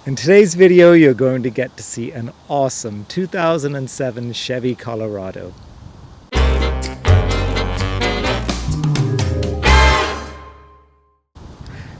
In today's video, you're going to get to see an awesome 2007 Chevy Colorado.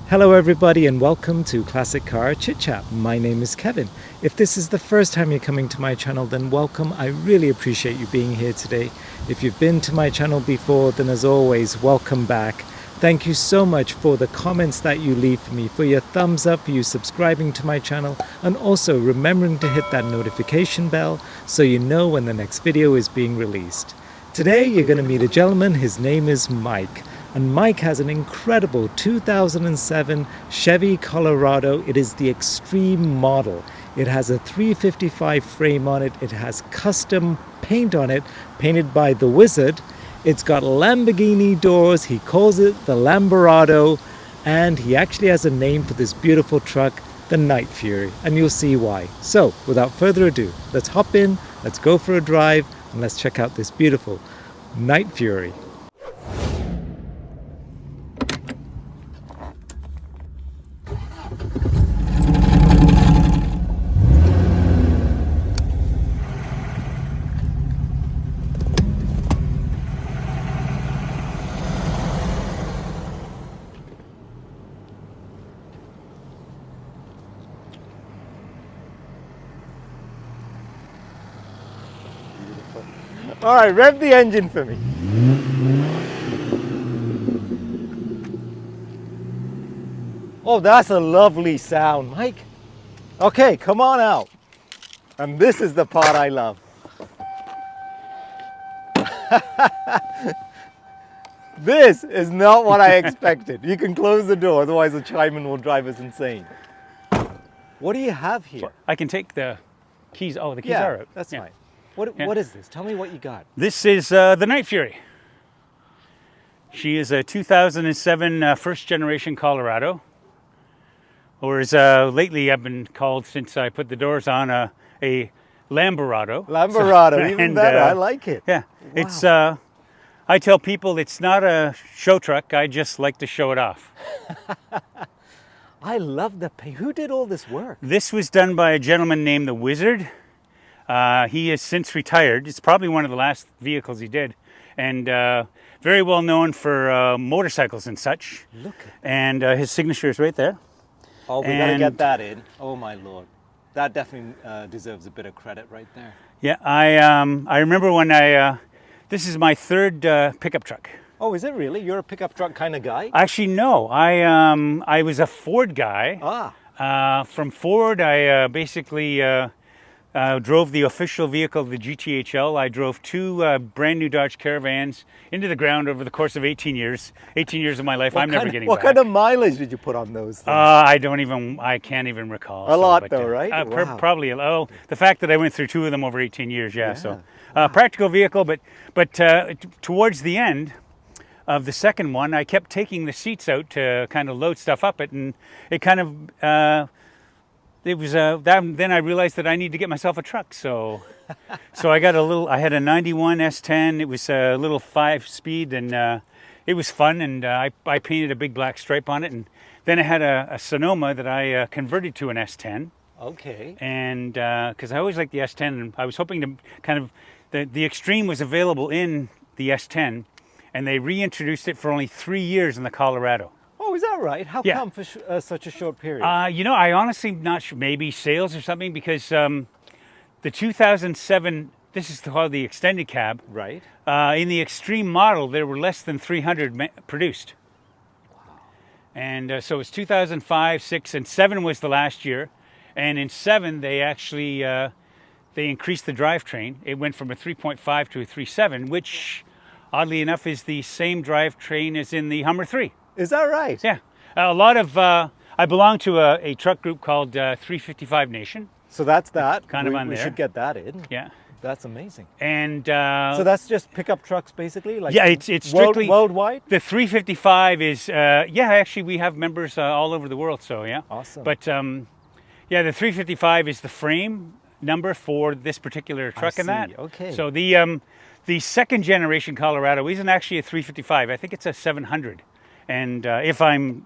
Hello everybody and welcome to Classic Car ChitChat. My name is Kevin. If this is the first time you're coming to my channel, then welcome. I really appreciate you being here today. If you've been to my channel before, then as always, welcome back. Thank you so much for the comments that you leave for me, for your thumbs up, for you subscribing to my channel, and also remembering to hit that notification bell so you know when the next video is being released. Today you're going to meet a gentleman. His name is Mike. And Mike has an incredible 2007 Chevy Colorado. It is the Xtreme model. It has a 355 frame on it. It has custom paint on it, painted by the Wizard. It's got Lamborghini doors. He calls it the Lamborghini, and he actually has a name for this beautiful truck, the Night Fury, and you'll see why. So, without further ado, let's hop in, let's go for a drive, and let's check out this beautiful Night Fury. All right, rev the engine for me. Oh, that's a lovely sound, Mike. Okay, come on out. And this is the part I love. This is not what I expected. You can close the door, otherwise the chimen will drive us insane. What do you have here? I can take the keys. Oh, the keys are out. That's fine. What is this? Tell me what you got. This is the Night Fury. She is a 2007 first generation Colorado. Or as lately I've been called since I put the doors on, a Lamborghini. Lamborghini, even better. I like it. Yeah. Wow. It's, I tell people it's not a show truck. I just like to show it off. I love the paint. Who did all this work? This was done by a gentleman named the Wizard. He has since retired. It's probably one of the last vehicles he did, and very well known for motorcycles and such. Look. And his signature is right there. Oh, we gotta get that in. Oh my lord, that definitely deserves a bit of credit right there. Yeah, I remember when this is my third pickup truck. Oh, is it really? You're a pickup truck kind of guy? Actually, no. I was a Ford guy. From Ford, I basically drove the official vehicle of the GTHL. I drove two brand new Dodge Caravans into the ground over the course of 18 years. 18 years of my life. I'm never getting back. What kind of mileage did you put on those things? I can't even recall. A lot though, right? Wow. Probably. Oh, the fact that I went through two of them over 18 years, yeah. So, practical vehicle, but towards the end of the second one, I kept taking the seats out to kind of load stuff up it, and it kind of, it was then I realized that I need to get myself a truck. So I got I had a 91 S10. It was a little 5-speed, and it was fun, and I painted a big black stripe on it, and then I had a Sonoma that I converted to an S10. Okay. And because I always liked the S10, and I was hoping to kind of, the Xtreme was available in the S10, and they reintroduced it for only 3 years in the Colorado. Oh, is that right? How come for such a short period? You know, I honestly not sure. Maybe sales or something, because the 2007, this is called the extended cab. Right. In the Xtreme model, there were less than 300 produced. Wow. And so it's 2005, 6, and 7 was the last year. And in 7, they actually they increased the drivetrain. It went from a 3.5 to a 3.7, which, oddly enough, is the same drivetrain as in the Hummer 3. Is that right? Yeah. A lot of, I belong to a truck group called 355 Nation. So that's that. Kind of on there. We should get that in. Yeah. That's amazing. And so that's just pickup trucks, basically. Like yeah, it's strictly worldwide. The 355 is actually we have members all over the world. So yeah. Awesome. But yeah, the 355 is the frame number for this particular truck. And that. Okay. So the second generation Colorado isn't actually a 355. I think it's a 700. And if I'm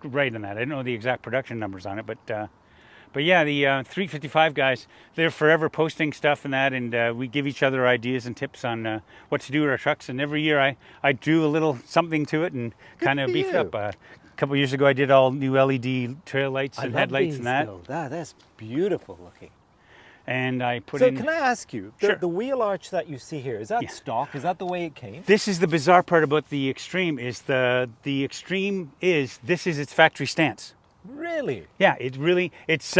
right on that, I don't know the exact production numbers on it, but But yeah, the 355 guys, they're forever posting stuff and that, and we give each other ideas and tips on what to do with our trucks. And every year I do a little something to it and kind of beef it up. A couple years ago, I did all new LED trail lights and headlights and that. That's beautiful looking. And I put in... So can I ask you, the wheel arch that you see here, is that stock? Is that the way it came? This is the bizarre part about the Xtreme, is the Xtreme this is its factory stance. Really? Yeah, it's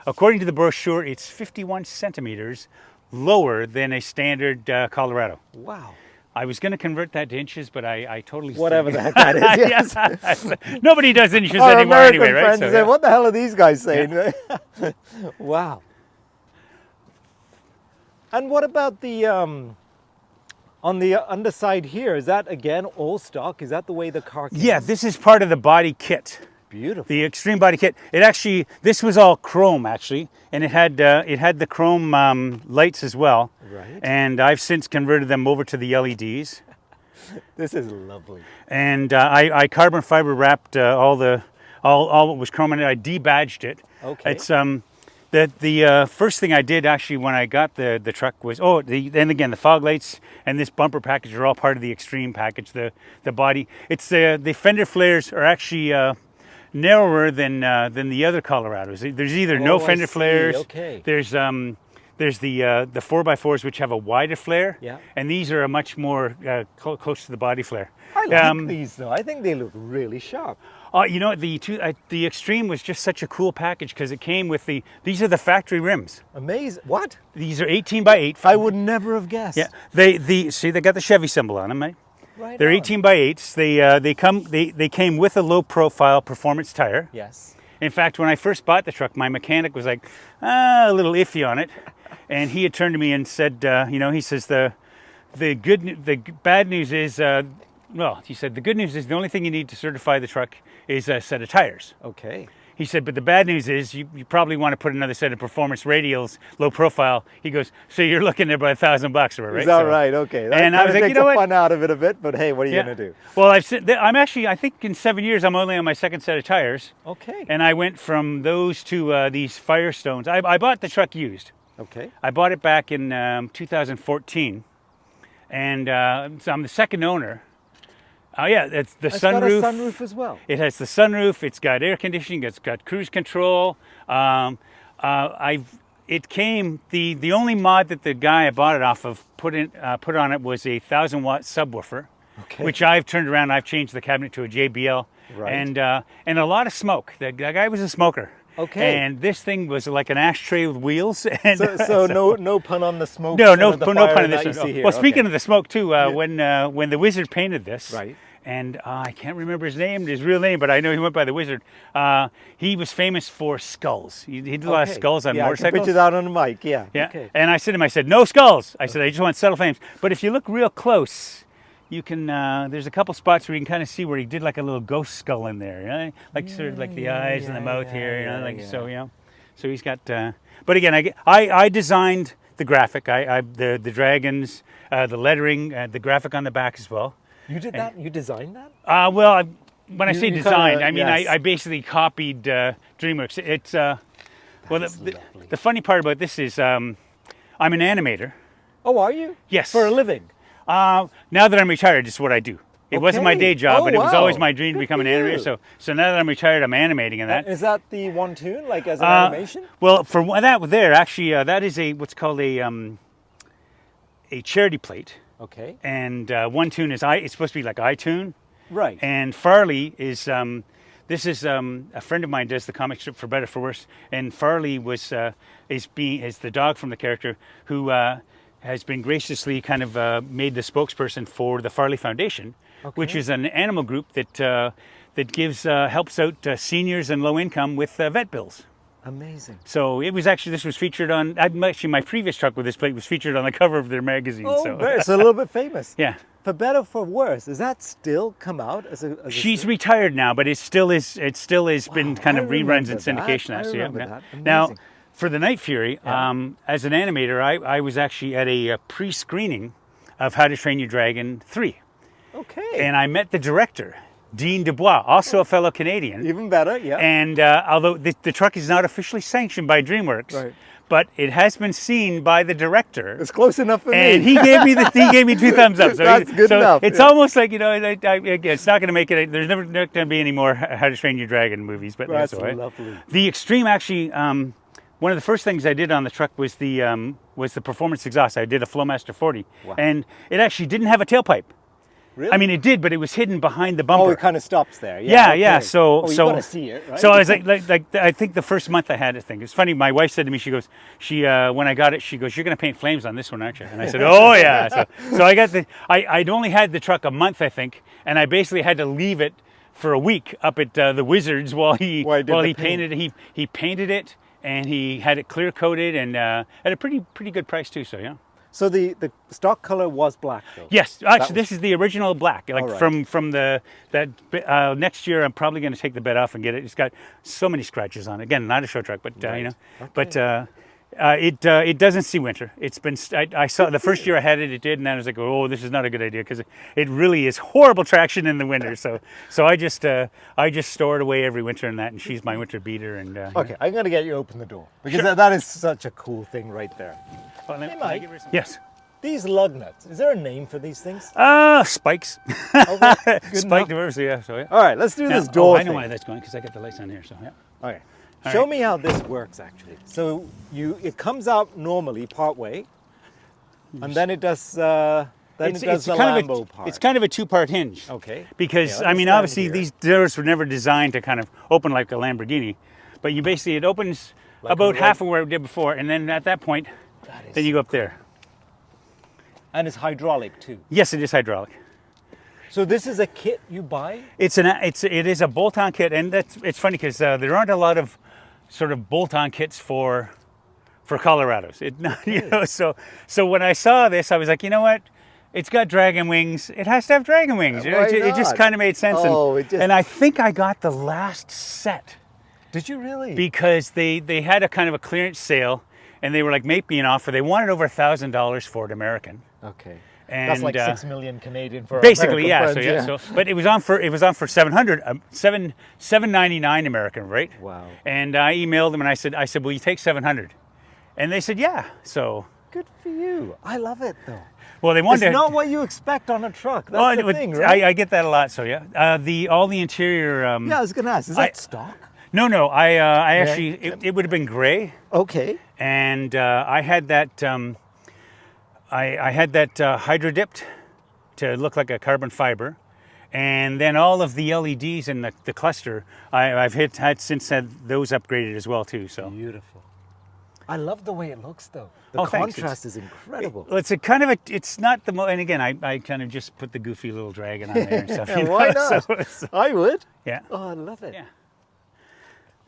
according to the brochure, it's 51 centimeters lower than a standard Colorado. Wow. I was going to convert that to inches, but I totally... Whatever the heck that is, yes. Nobody does inches Our anymore American anyway, right? friends say, what the hell are these guys saying? Yeah. Wow. And what about the, on the underside here, is that again all stock? Is that the way the car came? Yeah, this is part of the body kit. Beautiful. The Xtreme body kit. It actually, this was all chrome actually, and it had the chrome lights as well. Right. And I've since converted them over to the LEDs. This is lovely. And I carbon fiber wrapped all what was chrome in it. I debadged it. Okay. It's the first thing I did actually when I got the truck was then again the fog lights and this bumper package are all part of the Xtreme package. The body, it's the fender flares are actually narrower than the other Colorados. There's either no fender flares. Okay. There's the 4x4s which have a wider flare. Yeah. And these are a much more close to the body flare. I like these though. I think they look really sharp. You know, the Xtreme was just such a cool package because it came with these are the factory rims. Amazing. What? These are 18 by 8. I would never have guessed. Yeah, see they got the Chevy symbol on them, right? Right. They're 18 by 8s. They came with a low profile performance tire. Yes. In fact, when I first bought the truck, my mechanic was like, a little iffy on it, and he had turned to me and said, he says the bad news is, he said the good news is the only thing you need to certify the truck is a set of tires. Okay. He said, but the bad news is you probably want to put another set of performance radials, low profile. He goes, so you're looking at about $1,000 for it, right? Is that right? Okay. That and I was like, takes the fun out of it a bit, but hey, what are you going to do? Well, I'm actually, I think in 7 years, I'm only on my second set of tires. Okay. And I went from those to these Firestones. I bought the truck used. Okay. I bought it back in 2014. And so I'm the second owner. Oh yeah, it's the sunroof. It's got a sunroof as well. It has the sunroof. It's got air conditioning. It's got cruise control. It came the only mod that the guy I bought it off of put on it was a 1,000-watt subwoofer, which I've turned around. I've changed the cabinet to a JBL, right. and a lot of smoke. The guy was a smoker. Okay. And this thing was like an ashtray with wheels. And so no pun on the smoke. No pun on this. Well, speaking of of the smoke too, when the Wizard painted this, right. And I can't remember his real name, but I know he went by the Wizard. He was famous for skulls. He did a lot of skulls on motorcycles. I can picture that on the mic. Yeah. Yeah. Okay. And I said to him, no skulls. I said, I just want subtle flames. But if you look real close, you can. There's a couple spots where you can kind of see where he did like a little ghost skull in there, you know? Like sort of like the eyes and the mouth here, so So he's got. But again, I designed the graphic. The dragons, the lettering, the graphic on the back as well. You did that? You designed that? Well, when I say designed, kinda, I mean I basically copied DreamWorks. It's the funny part about this is I'm an animator. Oh, are you? Yes. For a living? Now that I'm retired, it's what I do. It wasn't my day job, but it was always my dream to become an animator. So now that I'm retired, I'm animating in that. Is that the one tune, like as an animation? Well, for that there, actually, that is what's called a charity plate. Okay. And one tune is it's supposed to be like iTune. Right. And Farley is this is a friend of mine does the comic strip For Better For Worse, and Farley is the dog from the character who has been graciously kind of made the spokesperson for the Farley Foundation, which is an animal group that gives helps out seniors and low income with vet bills. Amazing. So this was featured on, my previous truck with this plate was featured on the cover of their magazine. Oh, so it's a little bit famous. Yeah. For Better For Worse, does that still come out as a She's retired now, but it still has been kind of reruns and syndication. I remember that. Now, for the Night Fury, as an animator, I was actually at a pre-screening of How to Train Your Dragon 3. Okay. And I met the director. Dean Dubois, also a fellow Canadian. Even better, yeah. And although the truck is not officially sanctioned by DreamWorks, Right. but it has been seen by the director. It's close enough for And me. he gave me 2 thumbs up. So That's good enough. It's almost like, you know, it's not going to make it. There's never going to be any more How to Train Your Dragon movies, but That's all right. lovely. The Xtreme actually, one of the first things I did on the truck was the performance exhaust. I did a Flowmaster 40, Wow. and it actually didn't have a tailpipe. Really? I mean, it did, but it was hidden behind the bumper. Oh, it kind of stops there. Yeah, okay. yeah. So, you so, gotta see it, right? so I was like, I think the first month I had it thing. It's funny. My wife said to me, she goes, when I got it, she goes, "You're gonna paint flames on this one, aren't you?" And I said, "Oh yeah." So I got I'd only had the truck a month, I think, and I basically had to leave it for a week up at the Wizards while he painted it. He painted it and he had it clear coated and at a pretty good price too. So yeah. So the stock color was black, though. Yes, actually, this is the original black. Like right. from next year, I'm probably going to take the bed off and get it. It's got so many scratches on it. Again, not a show truck, but Right. you know, Okay. but it doesn't see winter. It's been I saw the first year I had it, it did, and then I was like, oh, this is not a good idea because it really is horrible traction in the winter. So I just store it away every winter and that, and she's my winter beater. And Okay, I'm gonna get you open the door because that is such a cool thing right there. Well, Hey, Mike. Yes. These lug nuts, is there a name for these things? Spikes. Okay, good Spike enough. diversity. Yeah. So yeah. All right, let's do Now, this door I know thing. why that's going because I got the lights on here. So yeah. Okay, All show right. me how this works actually. So it comes out normally part way, and then it does the Lambo part. It's kind of a 2-part hinge. Okay. Because Yeah, I mean, stand obviously here. these doors were never designed to kind of open like a Lamborghini, but you basically it opens Like about a half of where it did before, and then at that point, then you go up there. And it's hydraulic too. Yes, it is hydraulic. So this is a kit you buy? It is a bolt-on kit, and it's funny because there aren't a lot of sort of bolt-on kits for Colorados. You know, so when I saw this, I was like, you know what? It's got dragon wings. It has to have dragon wings. You know, Why it just not? kind of made sense. Oh, and I think I got the last set Did you really? because they had a kind of a clearance sale, and they were like making an offer. They wanted over $1,000 for it American. Okay. And That's like 6 million Canadian for our basically, American yeah. friends, So but it was on for $799 American, right? Wow. And I emailed them and I said, will you take 700? And they said, yeah. So Good for you. I love it though. well, they wanted It's not what you expect on a truck. That's the thing, right? I get that a lot. So yeah, all the interior. Yeah, I was gonna ask. Is that stock? No. I actually it would have been gray, Okay. and I had that. I had that hydro dipped to look like a carbon fiber, and then all of the LEDs in the cluster I've had since had those upgraded as well too. So Beautiful. I love the way it looks though. The Oh, thanks. contrast is incredible. well, it's it's not the and again I kind of just put the goofy little dragon on there and stuff. Yeah, you know, why not? so, I would. yeah. Oh, I love it. Yeah.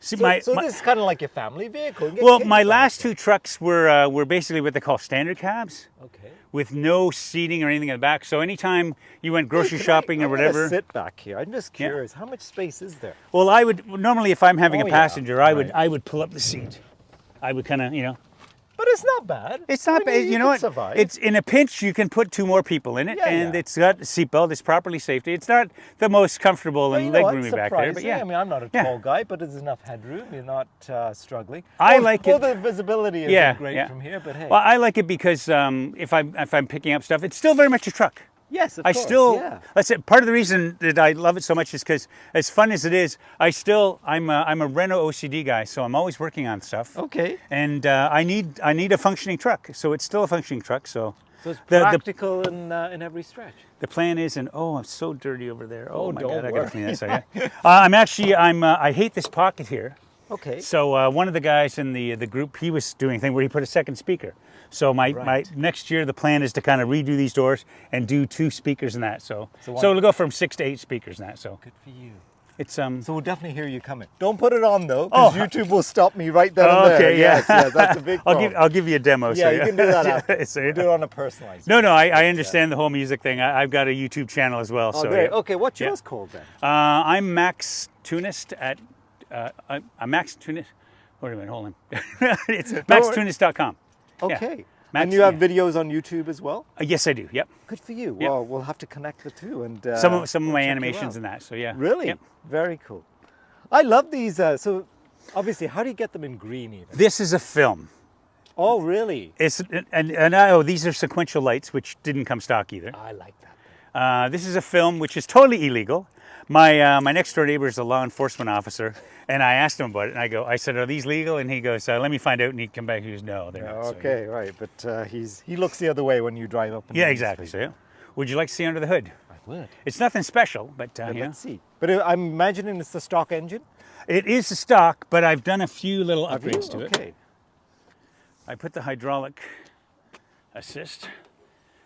See, So this is kind of like your family vehicle. You get well, kids my on it. last 2 trucks were basically what they call standard cabs Okay. with no seating or anything in the back. So anytime you went grocery shopping or I'm gonna whatever, sit back here. I'm just curious. How much space is there? well, I would normally if I'm having Oh, a yeah, passenger, I would pull up the seat. I would kind of, you know. But it's not bad. It's not I mean, bad. You know can what? Survive. It's in a pinch. You can put 2 more people in it, Yeah, and yeah. it's got a seatbelt. It's properly safety. It's not the most comfortable Well, and you know what? leg roomy back there, but Surprising. yeah. I mean, I'm not a Yeah. tall guy, but there's enough headroom. You're not struggling. I Well, like well, it. the visibility isn't Yeah, great yeah. from here, but hey. Well, I like it because if I'm picking up stuff, it's still very much a truck. yes, of I course. still, Yeah. that's it. Part of the reason that I love it so much is because, as fun as it is, I'm a Renault OCD guy, so I'm always working on stuff. Okay. And I need a functioning truck, so it's still a functioning truck. So So it's The- practical in every stretch. the plan is, and oh, I'm so dirty over there. Oh, Oh, my don't God, I worry. gotta clean that. So yeah, I hate this pocket here. Okay. So one of the guys in the group, he was doing a thing where he put a second speaker. So my Right. next year, the plan is to kind of redo these doors and do 2 speakers in that. So So it'll go from 6 to 8 speakers in that. So Good for you. it's So we'll definitely hear you coming. Don't put it on though, Oh. because YouTube will stop me right then and there. okay, yeah. Yes, that's a big problem. I'll give you a demo. Yeah, you can do that after. So, We'll do it on a personalized. No, I understand the whole music thing. I've got a YouTube channel as well. Oh, so great. yeah. Okay, what's Yeah. yours called then? I'm Max Tunist at I'm Max Tunist. Wait a minute, hold on. It's maxtunist.com. Okay. And you have videos on YouTube as well? Yes, I do. Yep. Good for you. Yep. Well, we'll have to connect the two and Some of my animations and that. So yeah. Really? Yep. Very cool. I love these. So obviously, how do you get them in green even? This is a film. Oh, really? It's these are sequential lights, which didn't come stock either. I like that. This is a film which is totally illegal. My next door neighbor is a law enforcement officer, and I asked him about it. And I said, "Are these legal?" And he goes, "Let me find out." And he come back. He goes, "No, they're not." Okay, right. But he looks the other way when you drive up. Yeah, exactly. So yeah. Would you like to see under the hood? I would. It's nothing special, but Let's see. But I'm imagining it's the stock engine. It is the stock, but I've done a few little Have you? upgrades to it. Okay. I put the hydraulic assist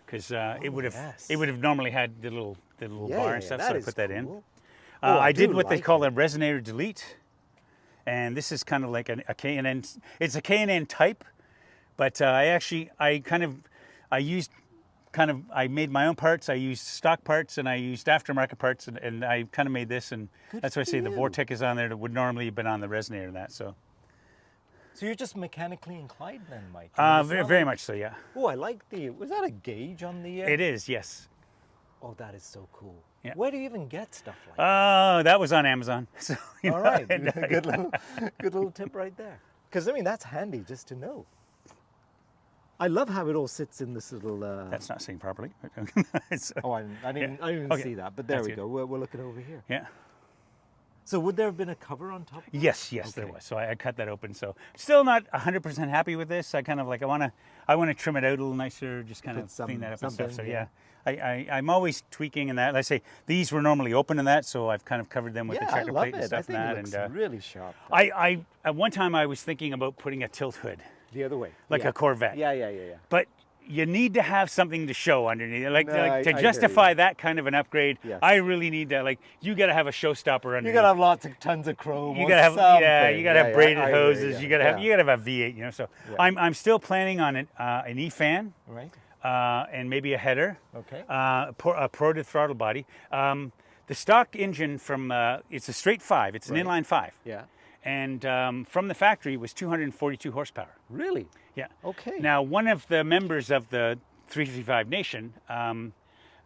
because it would have normally had the little bar and stuff, so I put that in. I did what they call a resonator delete, and this is kind of like a K&N. It's a K&N type, but I made my own parts. I used stock parts and I used aftermarket parts, and I kind of made this, and that's why I say the Vortec is on there that would normally have been on the resonator and that. So you're just mechanically inclined then, Mike? Very much so, yeah. Oh, I like was that a gauge on the... It is, yes. Oh, that is so cool. Yeah. Where do you even get stuff like that? That was on Amazon. So, all right, good little tip right there. Because, I mean, that's handy just to know. I love how it all sits in this little... That's not seen properly. Oh, I didn't see that, but there we go. We're looking over here. Yeah. So would there have been a cover on top? Yes, there was. So I cut that open. So still not 100% happy with this. I kind of like, I want to trim it out a little nicer, just kind of clean that up and stuff. So yeah, I'm always tweaking and that. Let's say these were normally open in that, so I've kind of covered them with the checker plate and stuff. I think it looks really sharp. I at one time I was thinking about putting a tilt hood. The other way. Like a Corvette. Yeah. But you need to have something to show underneath. To justify that kind of an upgrade, yes. I really need to, you got to have a showstopper underneath. You got to have tons of chrome. You got to have, you got to have braided hoses. You got to have a V8, So I'm still planning on an E-fan. Right. And maybe a header. Okay. A ported throttle body. The stock engine from, it's a straight 5. It's an inline 5. Yeah. And from the factory was 242 horsepower. Really? Yeah. Okay. Now, one of the members of the 355 Nation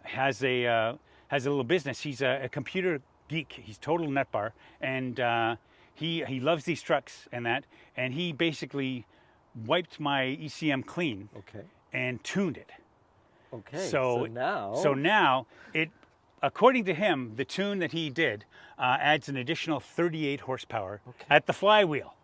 has a little business. He's a computer geek. He's total nutbar, and he loves these trucks and that. And he basically wiped my ECM clean. Okay. And tuned it. Okay. So now it. According to him, the tune that he did adds an additional 38 horsepower at the flywheel.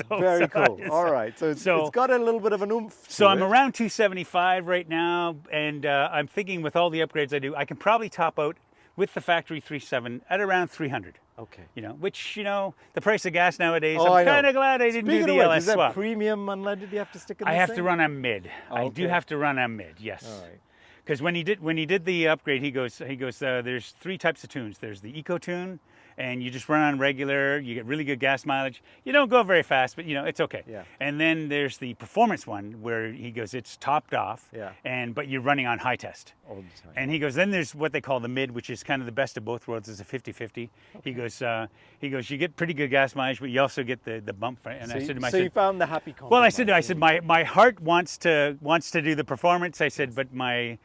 Very cool. All right. So it's got a little bit of an oomph. So I'm around 275 right now, and I'm thinking with all the upgrades I do, I can probably top out with the factory 3.7 at around 300. Okay. Which, the price of gas nowadays, I'm kind of glad I didn't do the LS swap. Is that premium unleaded you have to stick in the I have to run on mid. Oh, okay. I do have to run on mid, yes. All right. Because when he did the upgrade, he goes, there's 3 types of tunes. There's the Eco Tune, and you just run on regular. You get really good gas mileage. You don't go very fast, but it's okay. Yeah. And then there's the performance one where he goes, it's topped off. Yeah. But you're running on high test. All the time. And he goes, then there's what they call the mid, which is kind of the best of both worlds. It's a 50-50. Okay. He goes, you get pretty good gas mileage, but you also get the bump. And I said to him, you found the happy compromise. Well, I said, my heart wants to do the performance. I said, but my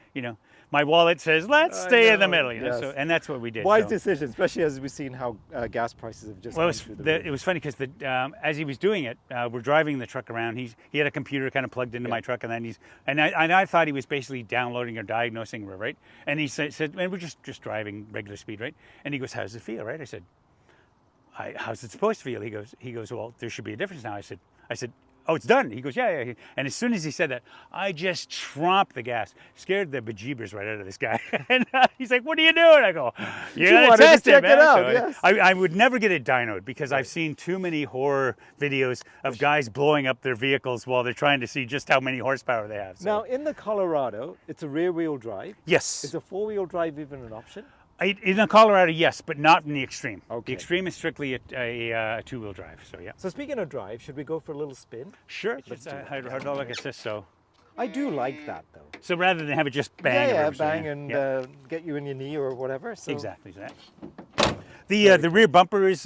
wallet says, let's stay in the middle, yes. and that's what we did. Wise decision, especially as we've seen how gas prices have just gone through the roof. It was funny because as he was doing it, we're driving the truck around. He had a computer kind of plugged into my truck, and then I thought he was basically downloading or diagnosing, right? And he said, and we're just driving regular speed, right? And he goes, how does it feel, right? I said, how's it supposed to feel? He goes, well, there should be a difference now. I said, oh, it's done. He goes, yeah. And as soon as he said that, I just tromped the gas, scared the bejeebers right out of this guy. And he's like, what are you doing? I go, you gotta test it, man. It out, so yes. I would never get it dynoed because I've seen too many horror videos of guys blowing up their vehicles while they're trying to see just how many horsepower they have. So. Now, in the Colorado, it's a rear-wheel drive. Yes. Is a four-wheel drive even an option? In the Colorado, yes, but not in the Xtreme. Okay. The Xtreme is strictly a two-wheel drive, so yeah. So speaking of drive, should we go for a little spin? Sure, it's hydraulic assist, so. I do like that, though. So rather than have it just bang. Yeah, bang and get you in your knee or whatever. So. Exactly. The rear bumper is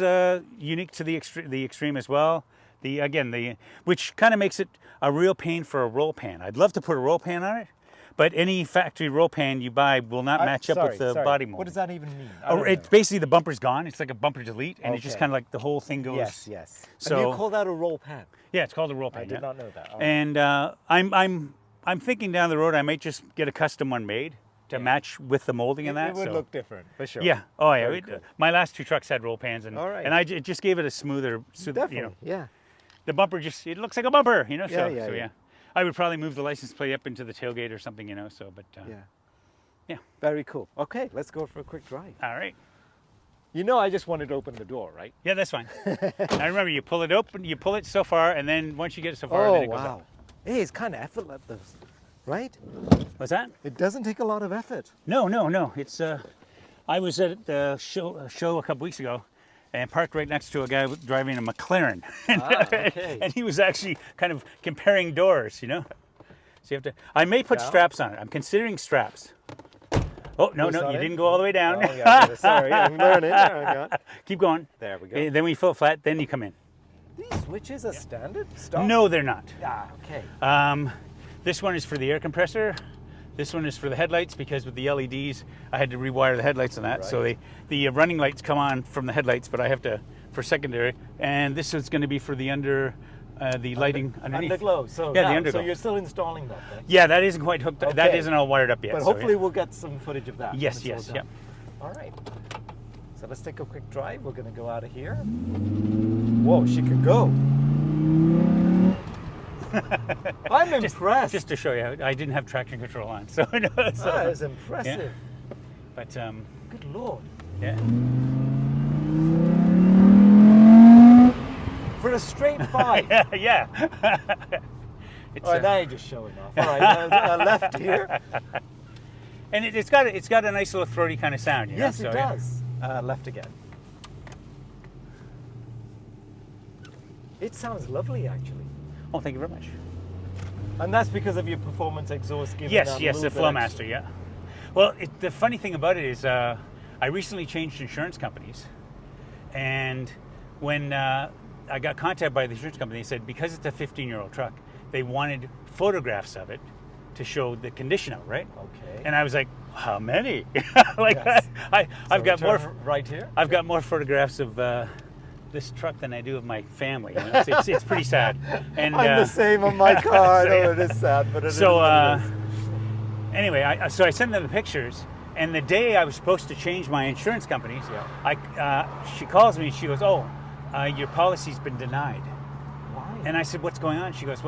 unique to the Xtreme as well. Which kind of makes it a real pain for a roll pan. I'd love to put a roll pan on it, but any factory roll pan you buy will not match up with the body mold. What does that even mean? It's basically the bumper's gone. It's like a bumper delete, and it's just Okay. kind of like the whole thing goes. Yes, yes. So And you call that a roll pan? yeah, it's called a roll pan. I did not know that. Oh. And I'm thinking down the road I might just get a custom one made to match with the molding and that. It would look different, for sure. Yeah. Oh yeah. Very cool. My last 2 trucks had roll pans, and All right. it just gave it a smoother. Definitely, You know, yeah. the bumper it looks like a bumper. You know. Yeah, So yeah. I would probably move the license plate up into the tailgate or something. You know. So, but Yeah. yeah. Very cool. Okay, let's go for a quick drive. All right. You know I just wanted to open the door, right? Yeah, that's fine. Now remember, you pull it open, you pull it so far, and then once you get it so far, then it goes up. Hey, it's kind of effortless, right? What's that? It doesn't take a lot of effort. No. It's I was at a show a couple weeks ago, and parked right next to a guy driving a McLaren, Okay. and he was actually kind of comparing doors. You know, so you have to. I may put straps on it. I'm considering straps. Oh no, you didn't go all the way down. Oh, yeah, sorry, I'm learning. There we go. Keep going. There we go. Okay, then when you fill it flat, then you come in. These switches are standard? Stop? No, they're not. Ah, okay. This one is for the air compressor. This one is for the headlights, because with the LEDs, I had to rewire the headlights on that. Right. So the running lights come on from the headlights, but I have to for secondary. And this is going to be for the the lighting underneath. Underglow. So, Yeah, the underglow. So you're still installing that then? Yeah, that isn't quite hooked up. That Okay. isn't all wired up yet. But so, hopefully yeah. we'll get some footage of that. Yes, when it's yes, all done. All right. So let's take a quick drive. We're going to go out of here. Whoa, she can go. I'm impressed. Just to show you, I didn't have traction control on, so no. So, That is impressive. yeah. But Good Lord. yeah. For a straight 5. Yeah. It's, All right, now you're just showing off. All right, left here. and it's got a nice little throaty kind of sound. You know? Yes, So, it yeah. does. Left again. It sounds lovely, actually. Oh, thank you very much. And that's because of your performance exhaust giving Yes, that yes, little the bit Flowmaster, extra. yeah. Well, the funny thing about it is I recently changed insurance companies, and when I got contacted by the insurance company, they said because it's a 15-year-old truck, they wanted photographs of it to show the condition of it, right? Okay. And I was like, how many? like Yes. I've got more. right here. I've got more photographs of this truck than I do of my family. You know? It's pretty sad. And I'm the same on my car. I know it is sad, but it is so what it is. anyway, I sent them the pictures, and the day I was supposed to change my insurance companies, she calls me and she goes, "Oh, your policy's been denied." Why? And I said, "What's going on?" She goes,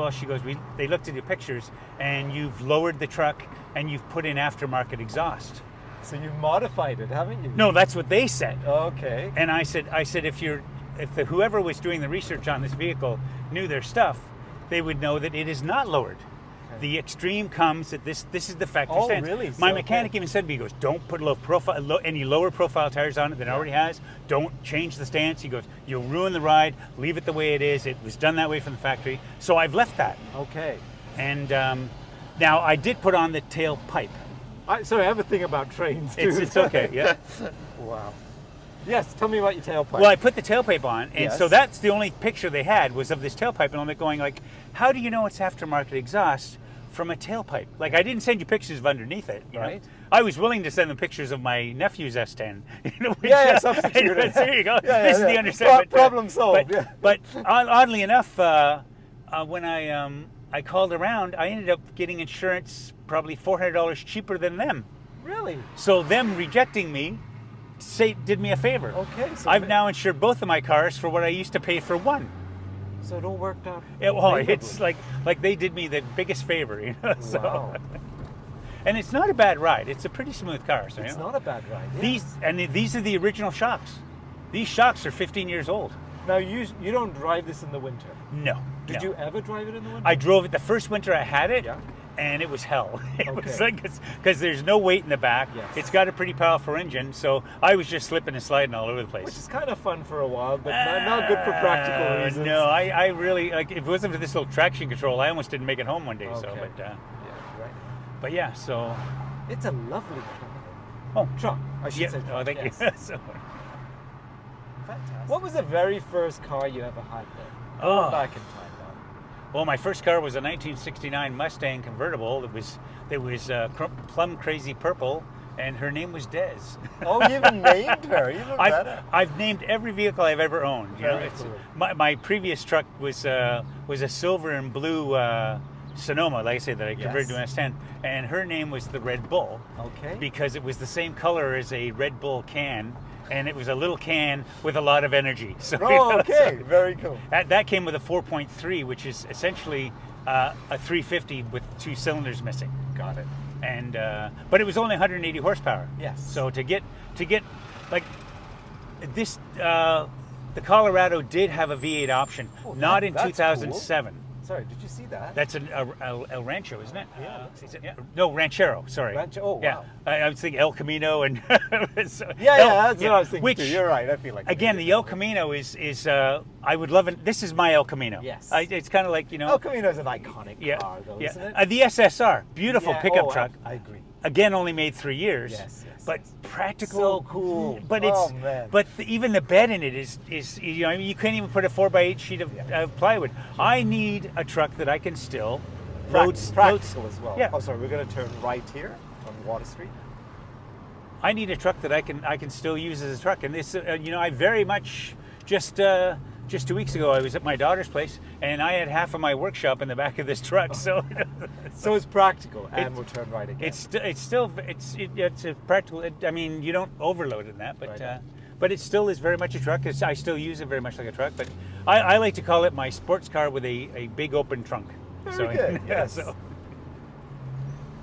they looked at your pictures, and you've lowered the truck, and you've put in aftermarket exhaust." So you've modified it, haven't you? No, that's what they said. Okay. And I said, if whoever was doing the research on this vehicle knew their stuff, they would know that it is not lowered. Okay. The Extreme comes at this is the factory Oh, stance. really? My So, mechanic okay. even said to me, he goes, don't put any lower profile tires on it than it already has. Don't change the stance. He goes, you'll ruin the ride. Leave it the way it is. It was done that way from the factory. So I've left that. Okay. And now I did put on the tailpipe. Sorry, I have a thing about trains too. It's okay, yeah. Wow. Yes, tell me about your tailpipe. Well, I put the tailpipe on, and so Yes. that's the only picture they had was of this tailpipe, and I'm going like, how do you know it's aftermarket exhaust from a tailpipe? Like, I didn't send you pictures of underneath it, you know? Right. I was willing to send them pictures of my nephew's S10. You know, which, Yeah, substitute it. There you go. Yeah, This is yeah. the understanding. Problem solved. Yeah. But oddly enough, when I called around, I ended up getting insurance probably $400 cheaper than them. Really? So them rejecting me did me a favor. Okay. So I've now insured both of my cars for what I used to pay for one. So it all worked out. Well, favorably. it's like they did me the biggest favor, you know. So, Wow. and it's not a bad ride. It's a pretty smooth car. So It's you know. not a bad ride. These are the original shocks. These shocks are 15 years old. Now you don't drive this in the winter. No. Did no. you ever drive it in the winter? I drove it the first winter I had it. Yeah. And it was hell. It was Okay. like because there's no weight in the back. Yes. It's got a pretty powerful engine, so I was just slipping and sliding all over the place. Which is kind of fun for a while, but not good for practical reasons. No, I really like. If it wasn't for this little traction control, I almost didn't make it home one day. So, Okay. but Right. but yeah. So It's a lovely truck. I should yeah. say. Oh, thank yes. you. So, Fantastic. What was the very first car you ever had then? Oh. Back in time now. Well, my first car was a 1969 Mustang convertible. It was plum crazy purple, and her name was Des. Oh, you even named her. Even better. I've named every vehicle I've ever owned. You know, Very cool. My previous truck was a silver and blue Sonoma, like I say, that I converted to an S10, and her name was the Red Bull. Okay. Because it was the same color as a Red Bull can, and it was a little can with a lot of energy. So, Oh, okay. Very cool. That came with a 4.3, which is essentially a 350 with 2 cylinders missing. Got it. And but it was only 180 horsepower. Yes. So to get like this, the Colorado did have a V8 option, not in that's 2007. Sorry, did you see that? That's El Rancho, isn't it? Yeah. No, Ranchero. Sorry. Oh, wow. Yeah, I was thinking El Camino and. That's what I was thinking too. You're right. I feel like again, the El Camino is I would love it. This is my El Camino. Yes. It's kind of like, you know. El Camino is an iconic car, though, isn't it? The SSR, beautiful pickup truck. I agree. Again, only made 3 years. Yes. But practical. So cool. But man. even the bed in it is you know, I mean, you couldn't even put a 4x8 sheet of plywood. I need a truck that I can still practical as well. Yeah. Oh, sorry. We're going to turn right here on Water Street. I need a truck that I can still use as a truck, and this you know, I very much just 2 weeks ago I was at my daughter's place and I had half of my workshop in the back of this truck. So so it's practical, and we'll turn right again. it's a practical. I mean, you don't overload in that, but Right. but it still is very much a truck. I still use it very much like a truck, but I like to call it my sports car with a big open trunk. Very good. Yes. So.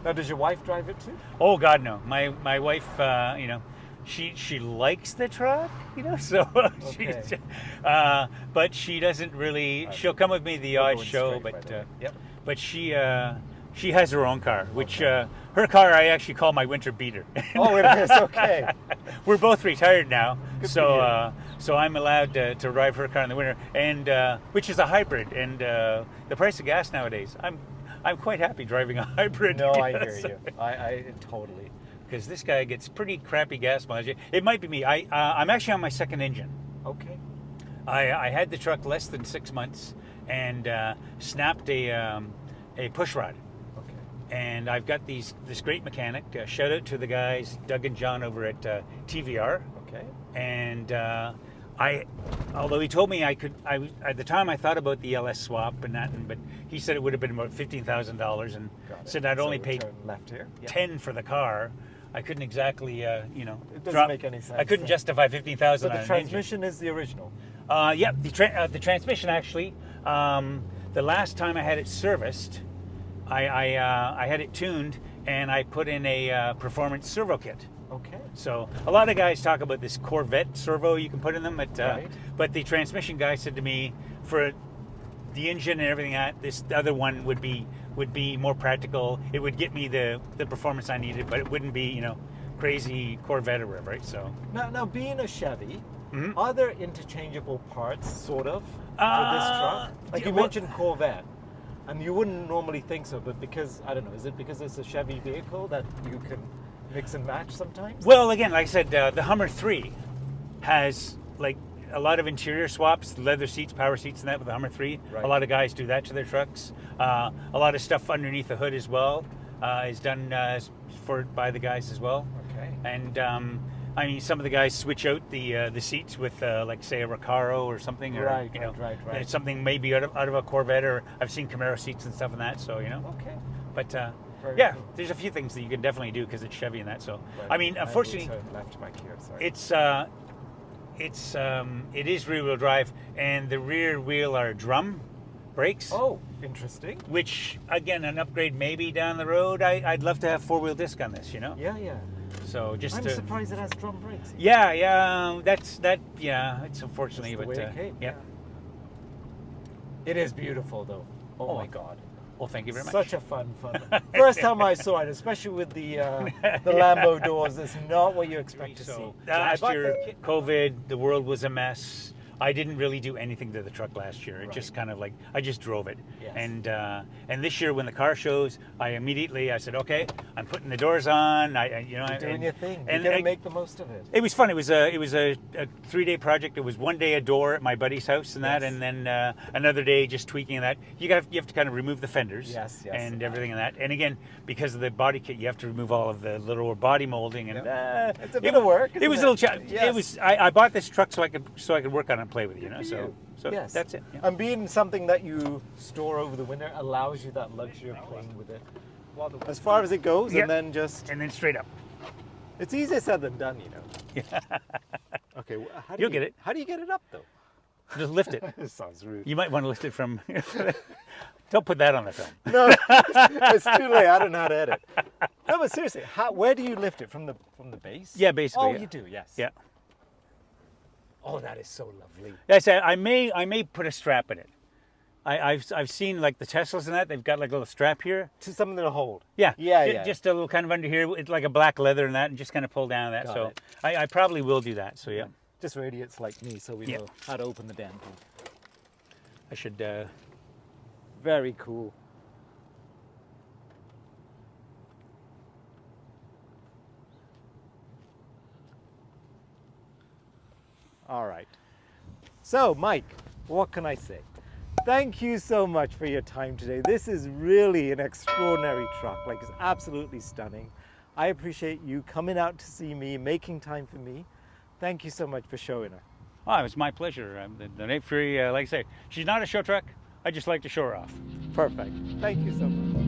Now, does your wife drive it too? Oh God, no. My wife, you know, she likes the truck, you know, so Okay. but she doesn't really. She'll come with me the We're odd going show, straight, but by the way. Yep. but she has her own car, which her car I actually call my winter beater. Oh, it is. Okay. We're both retired now, Good so for so I'm allowed to drive her car in the winter, and which is a hybrid, and the price of gas nowadays, I'm quite happy driving a hybrid. No, I hear So- you. I totally. because this guy gets pretty crappy gas mileage. It might be me. I'm actually on my second engine. Okay. I had the truck less than 6 months and snapped a push rod. Okay. And I've got this great mechanic. Shout out to the guys, Doug and John over at TVR. Okay. And although he told me at the time I thought about the LS swap and that, but he said it would have been about $15,000, and Got it. said I'd So only we pay turn left here. Yep. 10 for the car. I couldn't exactly, you know, It doesn't make any sense. I couldn't justify 15,000. But the on an transmission is the original. engine. Yeah, the transmission actually. The last time I had it serviced, I had it tuned and I put in a performance servo kit. Okay. So a lot of guys talk about this Corvette servo you can put in them, Right. but the transmission guy said to me, for the engine and everything, this other one would be more practical. It would get me the performance I needed, but it wouldn't be, you know, crazy Corvette or whatever, right? So Now being a Chevy, Mhm. are there interchangeable parts, sort of, for this truck? Like you well- mentioned Corvette, and you wouldn't normally think so, but because, I don't know, is it because it's a Chevy vehicle that you can mix and match sometimes? well, again, like I said, the Hummer 3 has like a lot of interior swaps, leather seats, power seats, and that with the Hummer 3. Right. A lot of guys do that to their trucks. A lot of stuff underneath the hood as well is done by the guys as well. Okay. And I mean, some of the guys switch out the seats with, like, say, a Recaro or something, or Right, you know, right. it's something maybe out of a Corvette, or I've seen Camaro seats and stuff in that. So you know, Okay. but Very yeah, cool. there's a few things that you can definitely do because it's Chevy and that. So Right. I mean, And unfortunately, we turn left back here, sorry. it is rear-wheel drive, and the rear wheel are drum brakes. Oh, interesting. Which, again, an upgrade maybe down the road. I'd love to have four-wheel disc on this, you know. Yeah. So just I'm to, surprised it has drum brakes. yeah, yeah. It's unfortunately, That's the but way it came, yeah. It is beautiful, though. Oh my my God. Well, thank you very much. Such a fun. First time I saw it, especially with the Lambo doors, it's not what you expect to see. So I last bought year, the kit. COVID, the world was a mess. I didn't really do anything to the truck last year. It just kind of like, I just drove it. Yes. And this year when the car shows, I said, okay, I'm putting the doors on. You're doing your thing. And You're gonna make the most of it. it was fun. It was a 3-day project. It was one day a door at my buddy's house and that, Yes. and then another day just tweaking that. You have to kind of remove the fenders, Yes, and everything and that. And again, because of the body kit, you have to remove all of the little body molding, and It's a bit of work. it was a little challenge. Yes. It was. I bought this truck so I could work on it and play with it. You know, so Yes. that's it. Yeah. And being something that you store over the winter allows you that luxury of playing with it as far as it goes, Yep. and then just And then straight up. it's easier said than done, you know. Yeah. Okay, how do You'll get it. How do you get it up though? Just lift it. This sounds rude. You might want to lift it from. Don't put that on the film. No, it's too late. I don't know how to edit. No, but seriously, where do you lift it from the base? Yeah, basically. Oh, yeah. you do. Yes. Yeah. Oh, that is so lovely. I said I may put a strap in it. I've seen like the Teslas and that, they've got like a little strap here. To something to hold. Yeah. Yeah. Just a little kind of under here, it's like a black leather and that, and just kind of pull down that. Got so it. I probably will do that. So yeah. Just for idiots like me, so we Yeah. know how to open the damn thing. I should. Very cool. All right. So, Mike, what can I say? Thank you so much for your time today. This is really an extraordinary truck. Like, it's absolutely stunning. I appreciate you coming out to see me, making time for me. Thank you so much for showing her. Oh, it was my pleasure. The Nate Fury, like I say, she's not a show truck. I just like to show her off. Perfect. Thank you so much.